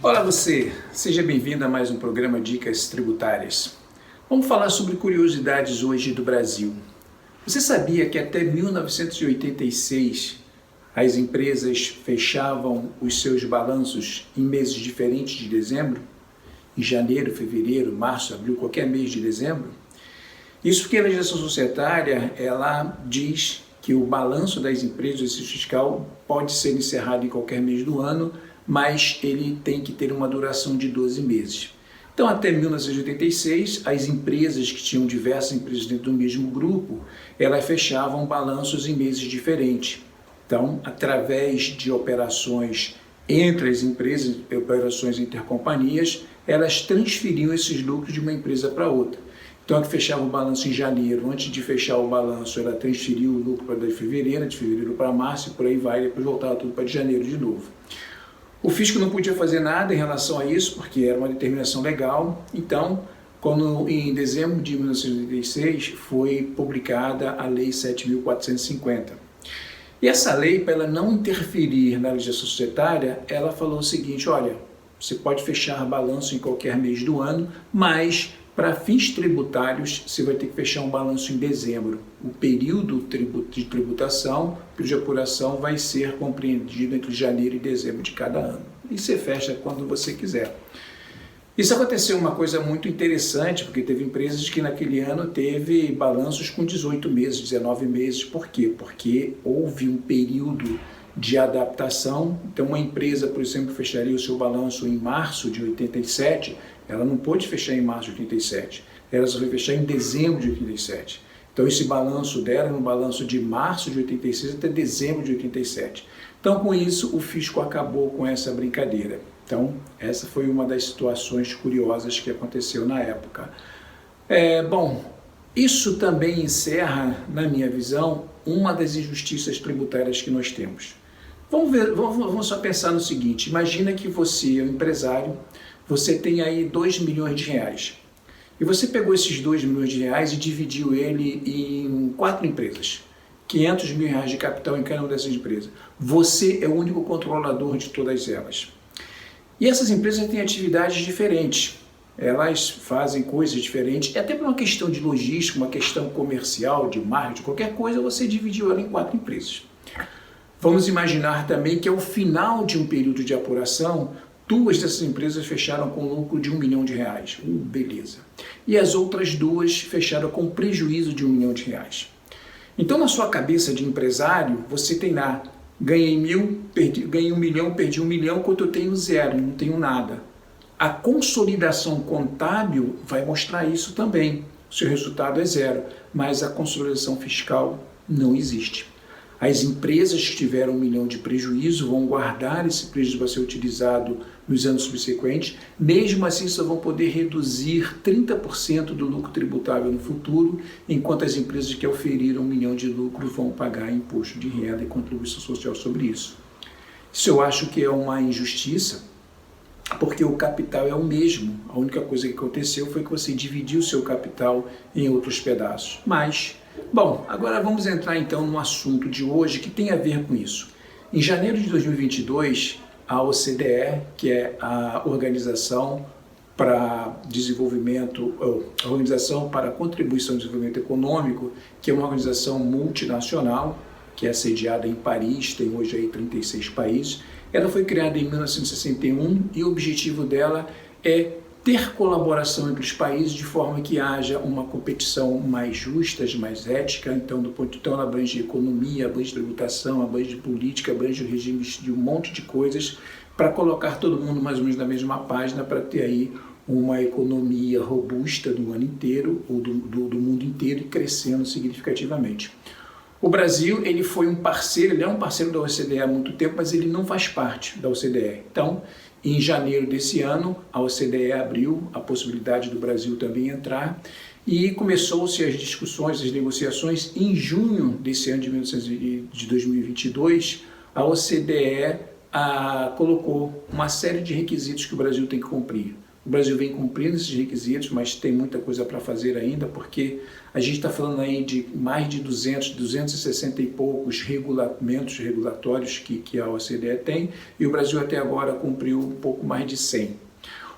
Olá você, seja bem-vindo a mais um programa Dicas Tributárias. Vamos falar sobre curiosidades hoje do Brasil. Você sabia que até 1986 as empresas fechavam os seus balanços em meses diferentes de dezembro? Em janeiro, fevereiro, março, abril, qualquer mês de dezembro? Isso porque a legislação societária, ela diz que o balanço das empresas, o exercício fiscal, pode ser encerrado em qualquer mês do ano, mas ele tem que ter uma duração de 12 meses. Então, até 1986, as empresas que tinham diversas empresas dentro do mesmo grupo, elas fechavam balanços em meses diferentes. Então, através de operações entre as empresas, operações intercompanhias, elas transferiam esses lucros de uma empresa para outra. Então, a que fechava o balanço em janeiro, antes de fechar o balanço, ela transferiu o lucro para de fevereiro para março e por aí vai, depois voltava tudo para de janeiro de novo. O fisco não podia fazer nada em relação a isso, porque era uma determinação legal. Então, quando em dezembro de 1986 foi publicada a Lei 7.450. E essa lei, para ela não interferir na legislação societária, ela falou o seguinte: olha, você pode fechar balanço em qualquer mês do ano, mas para fins tributários você vai ter que fechar um balanço em dezembro. O período de tributação, o período de apuração vai ser compreendido entre janeiro e dezembro de cada ano. E você fecha quando você quiser. Isso aconteceu uma coisa muito interessante, porque teve empresas que naquele ano teve balanços com 18 meses, 19 meses. Por quê? Porque houve um período de adaptação. Então, uma empresa, por exemplo, fecharia o seu balanço em março de 87, ela não pôde fechar em março de 87, ela só foi fechar em dezembro de 87. Então, esse balanço dela era um balanço de março de 86 até dezembro de 87. Então, com isso, o fisco acabou com essa brincadeira. Então, essa foi uma das situações curiosas que aconteceu na época. Bom, isso também encerra, na minha visão, uma das injustiças tributárias que nós temos. Vamos só pensar no seguinte: imagina que você é um empresário, você tem aí 2 milhões de reais. E você pegou esses 2 milhões de reais e dividiu ele em 4 empresas. 500 mil reais de capital em cada uma dessas empresas. Você é o único controlador de todas elas. E essas empresas têm atividades diferentes. Elas fazem coisas diferentes, e até por uma questão de logística, uma questão comercial, de marketing, qualquer coisa, você dividiu ela em 4 empresas. Vamos imaginar também que ao final de um período de apuração, 2 dessas empresas fecharam com lucro de 1 milhão de reais. Beleza. E as outras 2 fecharam com prejuízo de 1 milhão de reais. Então, na sua cabeça de empresário, você tem lá: ganhei 1 milhão, perdi 1 milhão, enquanto eu tenho 0, não tenho nada. A consolidação contábil vai mostrar isso também. O seu resultado é 0, mas a consolidação fiscal não existe. As empresas que tiveram 1 milhão de prejuízo vão guardar esse prejuízo para ser utilizado nos anos subsequentes. Mesmo assim, só vão poder reduzir 30% do lucro tributável no futuro, enquanto as empresas que oferiram 1 milhão de lucro vão pagar imposto de renda e contribuição social sobre isso. Isso eu acho que é uma injustiça, porque o capital é o mesmo. A única coisa que aconteceu foi que você dividiu o seu capital em outros pedaços. Bom, agora vamos entrar então no assunto de hoje que tem a ver com isso. Em janeiro de 2022, a OCDE, que é a Organização para Desenvolvimento, a Organização para a Contribuição ao Desenvolvimento Econômico, que é uma organização multinacional, que é sediada em Paris, tem hoje aí 36 países. Ela foi criada em 1961 e o objetivo dela é ter colaboração entre os países de forma que haja uma competição mais justa, mais ética. Então, ela abrange economia, abrange tributação, abrange política, abrange regimes de um monte de coisas para colocar todo mundo mais ou menos na mesma página para ter aí uma economia robusta do ano inteiro, ou do mundo inteiro, e crescendo significativamente. O Brasil, ele foi um parceiro, ele é um parceiro da OCDE há muito tempo, mas ele não faz parte da OCDE. Então, em janeiro desse ano, a OCDE abriu a possibilidade do Brasil também entrar e começou-se as discussões, as negociações. Em junho desse ano de 2022, a OCDE colocou uma série de requisitos que o Brasil tem que cumprir. O Brasil vem cumprindo esses requisitos, mas tem muita coisa para fazer ainda, porque a gente está falando aí de mais de 260 e poucos regulamentos regulatórios que a OCDE tem, e o Brasil até agora cumpriu um pouco mais de 100.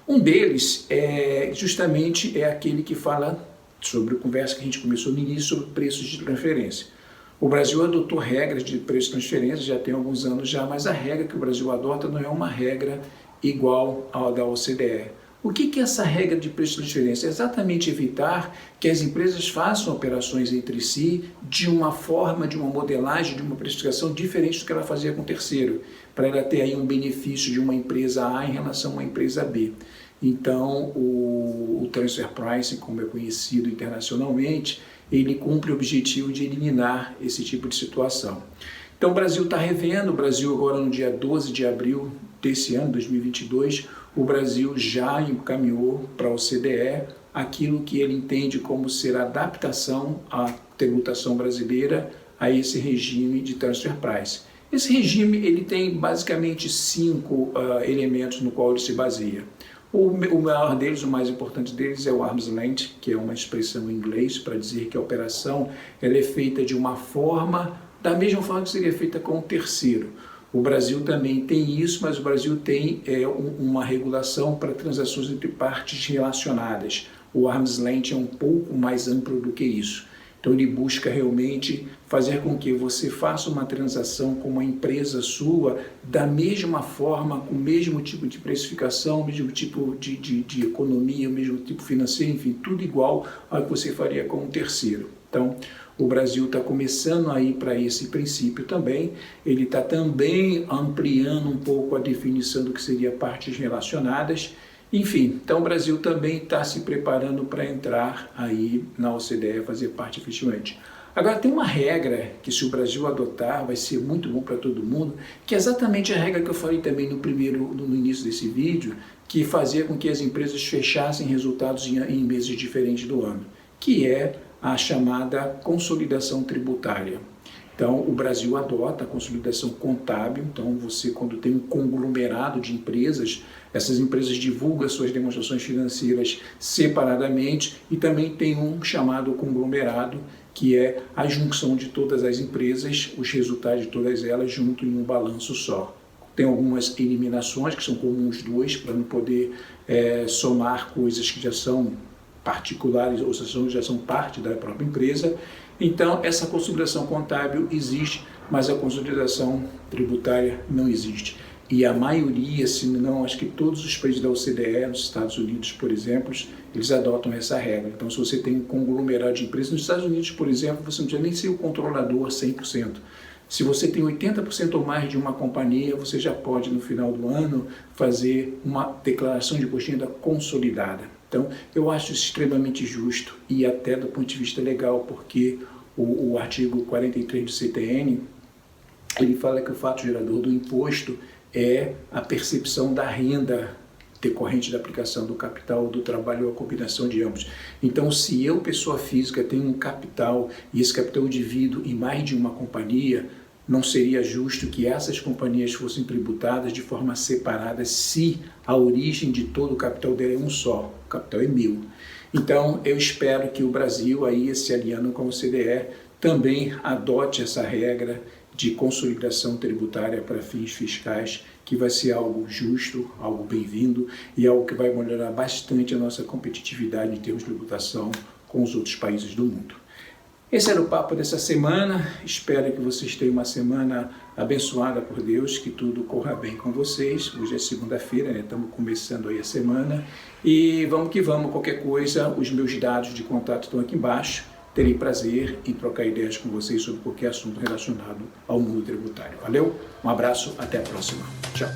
Um deles justamente é aquele que fala sobre a conversa que a gente começou no início sobre preços de transferência. O Brasil adotou regras de preço de transferência já tem alguns anos já, mas a regra que o Brasil adota não é uma regra igual à da OCDE. O que é essa regra de preço de transferência? É exatamente evitar que as empresas façam operações entre si de uma forma, de uma modelagem, de uma precificação diferente do que ela fazia com o terceiro, para ela ter aí um benefício de uma empresa A em relação a uma empresa B. Então, o transfer pricing, como é conhecido internacionalmente, ele cumpre o objetivo de eliminar esse tipo de situação. Então, o Brasil está revendo, o Brasil agora no dia 12 de abril desse ano, 2022, o Brasil já encaminhou para a OCDE aquilo que ele entende como ser a adaptação à tributação brasileira a esse regime de transfer price. Esse regime ele tem basicamente 5 elementos no qual ele se baseia. O maior deles, o mais importante deles é o arm's length, que é uma expressão em inglês para dizer que a operação ela é feita de uma forma, da mesma forma que seria feita com o terceiro. O Brasil também tem isso, mas o Brasil tem uma regulação para transações entre partes relacionadas. O arm's length é um pouco mais amplo do que isso. Então ele busca realmente fazer com que você faça uma transação com uma empresa sua da mesma forma, com o mesmo tipo de precificação, o mesmo tipo de economia, o mesmo tipo financeiro, enfim, tudo igual ao que você faria com um terceiro. Então, o Brasil está começando a ir para esse princípio também, ele está também ampliando um pouco a definição do que seria partes relacionadas. Enfim, então o Brasil também está se preparando para entrar aí na OCDE, fazer parte efetivamente. Agora tem uma regra que se o Brasil adotar vai ser muito bom para todo mundo, que é exatamente a regra que eu falei também no início desse vídeo, que fazia com que as empresas fechassem resultados em meses diferentes do ano, que é a chamada consolidação tributária. Então, o Brasil adota a consolidação contábil. Então, você, quando tem um conglomerado de empresas, essas empresas divulgam suas demonstrações financeiras separadamente e também tem um chamado conglomerado, que é a junção de todas as empresas, os resultados de todas elas junto em um balanço só. Tem algumas eliminações que são comuns dois, para não poder somar coisas que já são particulares ou já são parte da própria empresa. Então, essa consolidação contábil existe, mas a consolidação tributária não existe. E a maioria, se não, acho que todos os países da OCDE, nos Estados Unidos, por exemplo, eles adotam essa regra. Então, se você tem um conglomerado de empresas, nos Estados Unidos, por exemplo, você não precisa nem ser o controlador 100%. Se você tem 80% ou mais de uma companhia, você já pode, no final do ano, fazer uma declaração de imposto de renda consolidada. Então, eu acho isso extremamente justo e até do ponto de vista legal, porque o artigo 43 do CTN, ele fala que o fato gerador do imposto é a percepção da renda decorrente da aplicação do capital, do trabalho ou a combinação de ambos. Então, se eu, pessoa física, tenho um capital e esse capital eu divido em mais de uma companhia, não seria justo que essas companhias fossem tributadas de forma separada se a origem de todo o capital dela é um só, o capital é meu. Então, eu espero que o Brasil, aí, se alinhando com o OCDE, também adote essa regra de consolidação tributária para fins fiscais, que vai ser algo justo, algo bem-vindo e algo que vai melhorar bastante a nossa competitividade em termos de tributação com os outros países do mundo. Esse era o papo dessa semana. Espero que vocês tenham uma semana abençoada por Deus, que tudo corra bem com vocês. Hoje é segunda-feira, né? Estamos começando aí a semana. E vamos que vamos, qualquer coisa, os meus dados de contato estão aqui embaixo. Terei prazer em trocar ideias com vocês sobre qualquer assunto relacionado ao mundo tributário. Valeu? Um abraço, até a próxima. Tchau.